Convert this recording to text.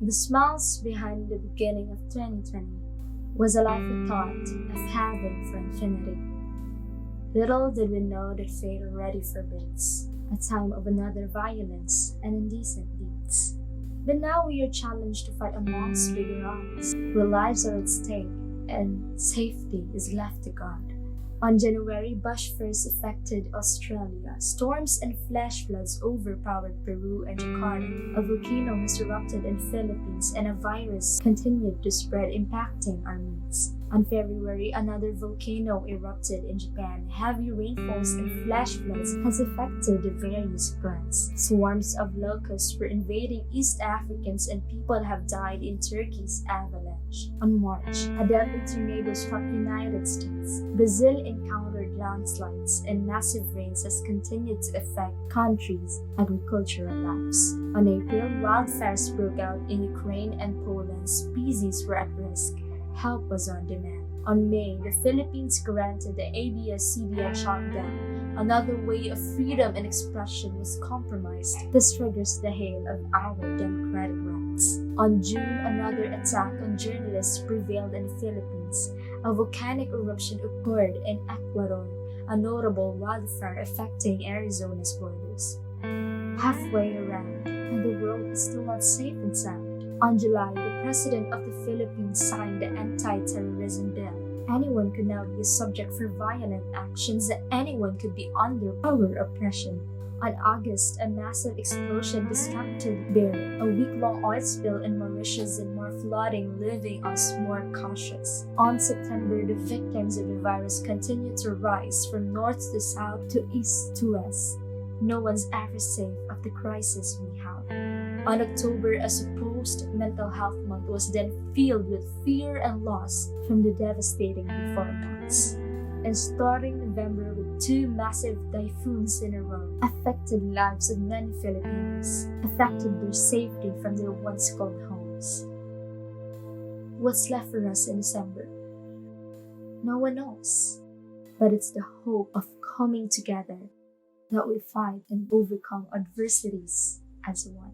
The smiles behind the beginning of 2020 was a life we thought of having for infinity. Little did we know that fate already forbids a time of another violence and indecent deeds. But now we are challenged to fight amongst bigger odds, where lives are at stake and safety is left to God. On January, bushfires affected Australia. Storms and flash floods overpowered Peru and Jakarta. A volcano has erupted in Philippines and a virus continued to spread, impacting our means. On February, another volcano erupted in Japan. Heavy rainfalls and flash floods has affected the various plants. Swarms of locusts were invading East Africans and people have died in Turkey's avalanche. On March, a deadly tornado struck United States. Brazil encountered landslides and massive rains has continued to affect countries' agricultural lives. On April, wildfires broke out in Ukraine and Poland. Species were at risk. Help was on demand. On May, the Philippines granted the ABS-CBN shutdown. Another way of freedom and expression was compromised. This triggers the hail of our democratic rights. On June, another attack on journalists prevailed in the Philippines. A volcanic eruption occurred in Ecuador, a notable wildfire affecting Arizona's borders. Halfway around, and the world is still not safe and sound. On July, the President of the Philippines signed the anti-terrorism bill. Anyone could now be a subject for violent actions, and anyone could be under our oppression. On August, a massive explosion disrupted Beirut, a week-long oil spill in Mauritius and more flooding, leaving us more cautious. On September, the victims of the virus continued to rise from north to south to east to west. No one's ever safe of the crisis we have. On October, a supposed mental health month was then filled with fear and loss from the devastating before months. And starting November with two massive typhoons in a row affected the lives of many Filipinos, affected their safety from their once called homes. What's left for us in December? No one knows, but it's the hope of coming together that we fight and overcome adversities as one.